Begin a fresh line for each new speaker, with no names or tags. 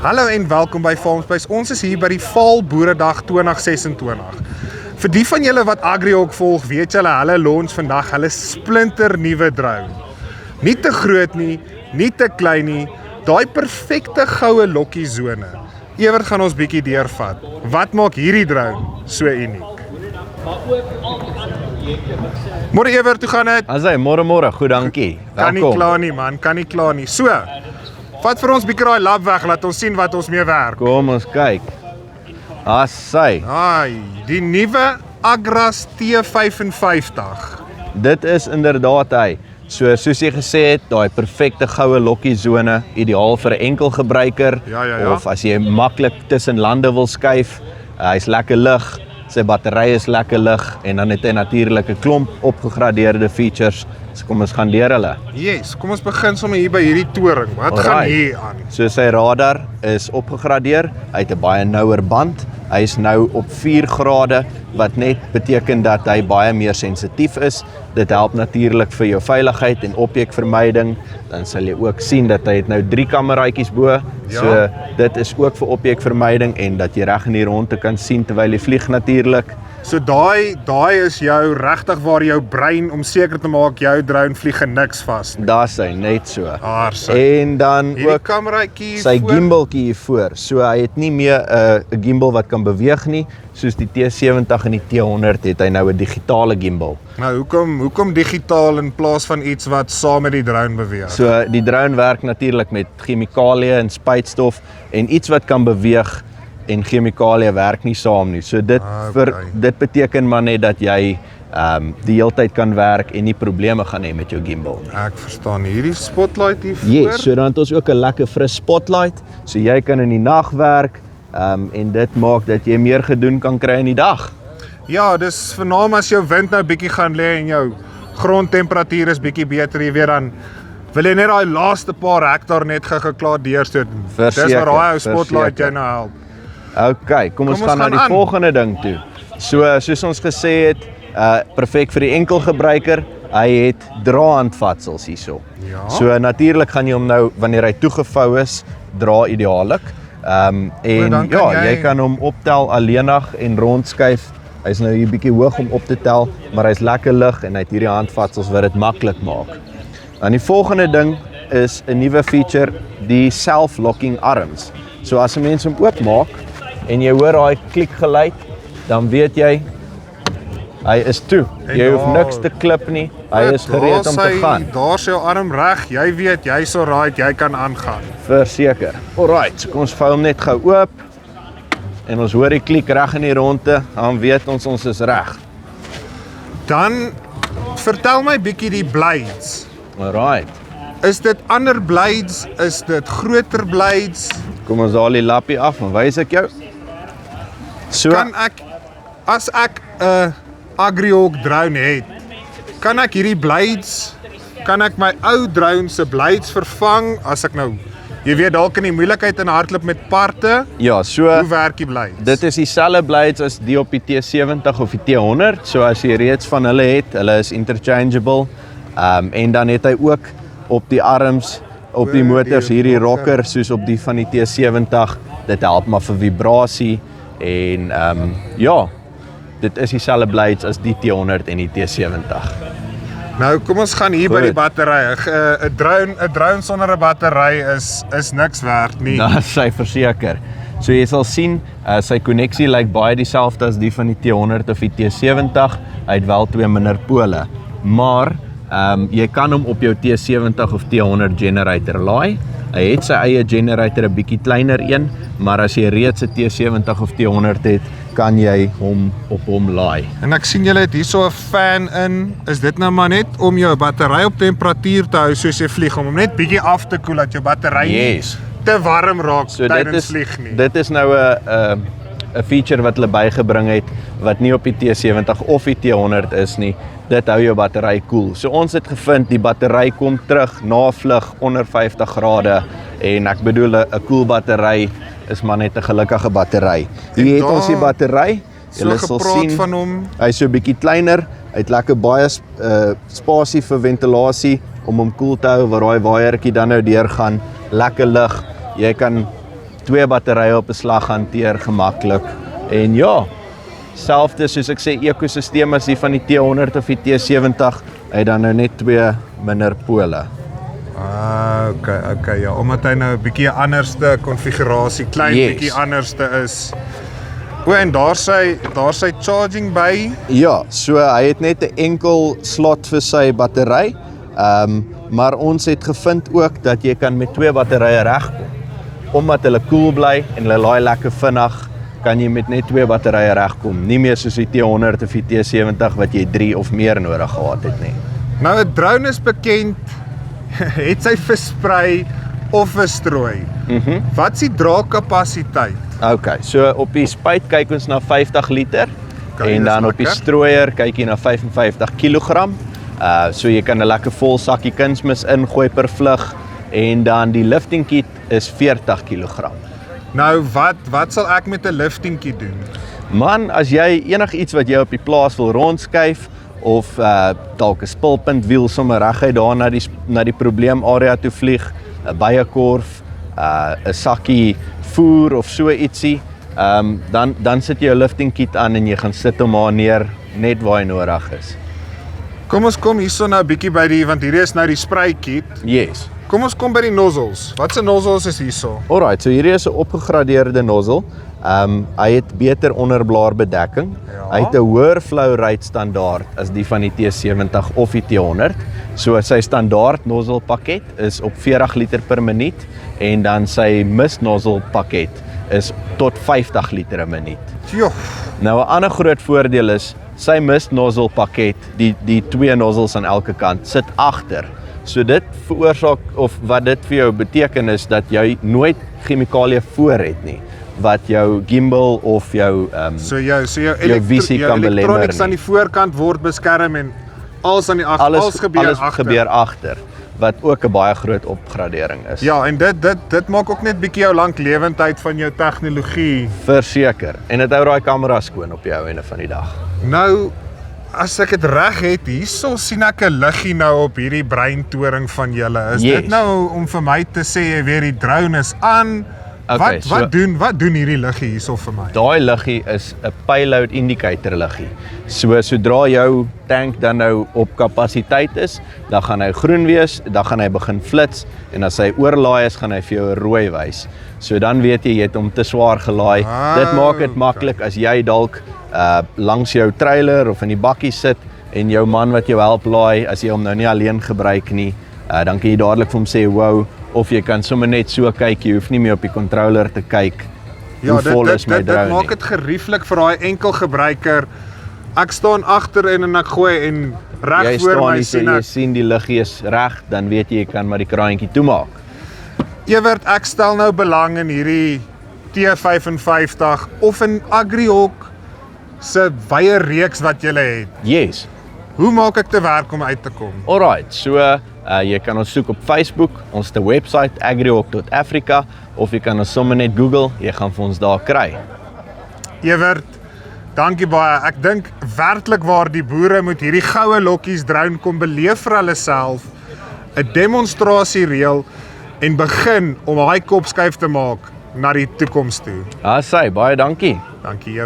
Hallo en welkom by Farmspace. Ons is hier by die Val Boeredag 2026. Vir die van julle wat AgriHawk volg, weet julle hulle launch vandag hulle splinter nuwe drone. Nie te groot nie, nie te klein nie, daai perfekte goue lokkie zone. Ewert gaan ons bietjie deurvat. Wat maak hierdie drone so uniek? Môre Ewert, hoe gaan dit?
Asai, môre, goed, dankie.
Kan nie klaar nie man, kan nie klaar nie. So, vat vir ons bietjie daai lab weg, laat ons sien wat ons mee werk.
Kom ons kyk. Asai,
Ai, die nuwe Agras T55.
dit is inderdaad hy. Soos jy gesê het, daai perfekte goue lokkie zone, ideaal vir 'n enkel gebruiker.
Ja.
Of as jy maklik tussen lande wil skuif. Hy's lekker lig, sy battery is lekker lig en dan het hy natuurlik 'n klomp opgegradeerde features. So kom ons gaan deur hulle.
Yes, kom ons begin sommer hier by hierdie toring. Wat gaan
Alright.
hier aan?
So sy radar is opgegradeer, hy het 'n baie nouer band, hy is nou op 4 grade, wat net beteken dat hy baie meer sensitief is. Dit help natuurlik vir jou veiligheid en objekvermyding. Dan sal jy ook sien dat hy het nou 3 kameraatjies bo. So dit is ook vir objekvermyding en dat jy reg in die rondte kan sien terwyl jy vlieg natuurlik.
So daai is jou regtig waar jou brein om seker te maak jou drone vlieg en niks vas nie.
Daar's hy, net so.
Aarse.
En dan
Hierdie
ook
kameraatjie
sy
voor.
gimbaltjie hiervoor. So hy het nie meer 'n gimbal wat kan beweeg nie, soos die T70 en die T100 het hy nou 'n digitale gimbal.
Nou hoekom digitaal in plaas van iets wat saam met die drone beweeg?
So die drone werk natuurlik met chemikalieë en spuitstof en iets wat kan beweeg en chemikalieë werk nie saam nie. So dit beteken maar net dat jy die heeltyd kan werk en nie probleme gaan hê met jou gimbal nie.
Ek verstaan hierdie spotlight hier voor.
Yes, so dan het ons ook 'n lekker fris spotlight, so jy kan in die nag werk en dit maak dat jy meer gedoen kan kry in die dag.
Ja, dis vernaam as jou wind nou bietjie gaan lê en jou grondtemperatuur is bietjie beter, jy weet dan wil jy net daai laaste paar hektaar net geklaar deurstoot. Dis waar daai ou spotlight jou nou help.
OK, kom ons gaan na die volgende ding toe. So soos ons gesê het, perfek vir die enkel gebruiker, hy het drahandvatsels hierso.
Ja.
So natuurlik gaan jy hom nou wanneer hy toegevou is, dra ideaal. En jy kan hom optel alleenig en rondskuif. Hy's nou hier bietjie hoog om op te tel, maar hy's lekker lig en hy het hierdie handvatsels wat dit maklik maak. Dan die volgende ding is 'n nuwe feature, die self-locking arms. So as 'n mens hom oopmaak en jy hoor daai klikgeluid, dan weet jy hy is toe. Jy hoef niks te klip nie. Hy is gereed om te gaan.
Daar's jou arm reg. Jy weet jy's alright, jy kan aangaan.
Verseker. Alright, so kom ons vou hom net gou oop. En ons hoor die klik reg in die rondte, dan weet ons is reg.
Dan vertel my bietjie die blades.
Alright.
Is dit ander blades? Is dit groter blades?
Kom ons haal die lappie af en wys ek jou. So,
Kan ek as ek 'n AgriHawk drone het, kan ek hierdie blades, kan ek my ou drone se blades vervang as ek nou, jy weet dalk in die moeilikheid in hardloop met parte?
ja, so
Hoe werk die blades?
dit is dieselfde blades as die op die T70 of die T100. So as jy reeds van hulle het, hulle is interchangeable. En dan het hy ook op die arms, op die motors hierdie rocker soos op die van die T70. Dit help maar vir vibrasie en dit is dieselfde blades as die T100 en die T70.
Nou kom ons gaan hier by die battery. 'n drone sonder 'n battery is niks werd nie.
Nou, sy verseker. So jy sal sien, sy koneksie lyk baie dieselfde as die van die T100 of die T70. Hy het wel 2 minder pole. Maar jy kan hom op jou T70 of T100 generator laai. Hy het sy eie generator, 'n bietjie kleiner een, maar as jy reeds 'n T70 of T100 het, kan jy hom op hom laai.
En ek sien julle het hierso 'n fan in. Is dit nou maar net om jou battery op temperatuur te hou soos jy vlieg, om hom net bietjie af te koel dat jou battery nie te warm raak tydens vlieg nie?
Dit is nou 'n feature wat hulle bygebring het wat nie op die T70 of die T100 is nie. Dit hou jou battery koel. So ons het gevind die battery kom terug na vlug onder 50 grade en ek bedoel 'n koel battery is maar net 'n gelukkige battery. Hier het ons die battery. Julle sal sien
van hom.
Hy's so 'n bietjie kleiner. Hy het lekker baie spasie vir ventilasie om hom koel te hou waar daai waaiertjie dan nou deurgaan. Lekker lig. Jy kan 2 batterye op 'n slag hanteer gemaklik. En ja, selfde soos ek sê ekosisteem as die van die T100 of die T70, hy dan nou net 2 minder pole.
Okay, ja, omdat hy nou 'n bietjie anderste konfigurasie, klein bietjie anderste is. En daar sy charging by.
Ja, so hy het net 'n enkel slot vir sy battery. Maar ons het gevind ook dat jy kan met 2 batterye regkom. Omdat hulle koel bly en hulle laai lekker vinnig, kan jy met net 2 batterye regkom. Nie meer soos die T100 of die T70 wat jy 3 of meer nodig gehad het nie.
Nou 'n drone is bekend, het sy versprei of verstrooi. Wat is die draagkapasiteit?
Okay, so op die spuit kyk ons na 50 liter en dan op die strooier kyk jy na 55 kg. So jy kan 'n lekker vol sakkie kunsmis ingooi per vlug en dan die lifting kit is 40 kg.
Nou wat sal ek met 'n lifting kit doen?
Man, as jy enigiets wat jy op die plaas wil rondskuif of dalk 'n spulpunt wiel sommer reguit daar na die probleemarea toe vlieg, 'n byekorf, 'n sakkie voer of so ietsie, dan sit jy 'n lifting kit aan en jy gaan sit hom maar neer net waar hy nodig is.
Kom ons kom hierso nou 'n bietjie by want hierdie is nou die spray kit.
Yes.
Kom ons kom by die nozzles. Wat se nozzles is hierso?
Alright, so hierdie is 'n opgegradeerde nozzle. Hy het beter onderblaarbedekking.
Ja.
Hy het 'n hoër flow rate standaard as die van die T70 of die T100. So sy standaard nozzle pakket is op 40 liter per minuut en dan sy mist nozzle pakket is tot 50 liter 'n minuut.
Jo.
Nou 'n ander groot voordeel is sy mist nozzle pakket, die 2 nozzles aan elke kant sit agter. So dit veroorsaak of wat dit vir jou beteken is dat jy nooit chemikalie voor het nie wat jou gimbal of jou visie kan belemmer.
Elektronies aan die voorkant word beskerm en alles aan die alles
gebeur agter, wat ook 'n baie groot opgradering is.
Ja, en dit maak ook net bietjie jou lanklewendheid van jou tegnologie.
Verseker. En dit hou daai kamera skoon op jou einde van die dag.
Nou, as ek dit reg het, hierso sien ek 'n liggie nou op hierdie breintoring van julle. Is dit nou om vir my te sê jy weet die drone is aan?
Okay,
wat doen hierdie liggie hierso vir my?
Daai liggie is 'n payload indicator liggie. So sodra jou tank dan nou op kapasiteit is, dan gaan hy groen wees, dan gaan hy begin flits en as hy oorlaai is, gaan hy vir jou 'n rooi wys. So dan weet jy het hom te swaar gelaai. Dit maak dit maklik as jy dalk langs jou trailer of in die bakkie sit en jou man wat jou help laai, as jy hom nou nie alleen gebruik nie, dan kan jy dadelik vir hom sê wow, of jy kan sommer net so kyk, jy hoef nie meer op die controller te kyk.
Ja, dit maak dit gerieflik vir daai enkel gebruiker. Ek staan agter en ek gooi en reg voor my sien
jy sien die liggie is reg, dan weet jy kan maar die kraantjie toemaak.
Evert, ek stel nou belang in hierdie T55 of in AgriHawk se wye reeks wat jy het.
Yes.
Hoe maak ek te werk om uit te kom?
Alright, so jy kan ons soek op Facebook, ons te website agrihawk.africa of jy kan ons sommer net Google, jy gaan vir ons daar kry.
Evert, dankie baie. Ek dink werklik waar die boere moet hierdie goue lokkies drone kom beleef vir hulle self, 'n demonstrasie reël en begin om daai kopskuif te maak na die toekoms toe.
Baie dankie.
Dankie.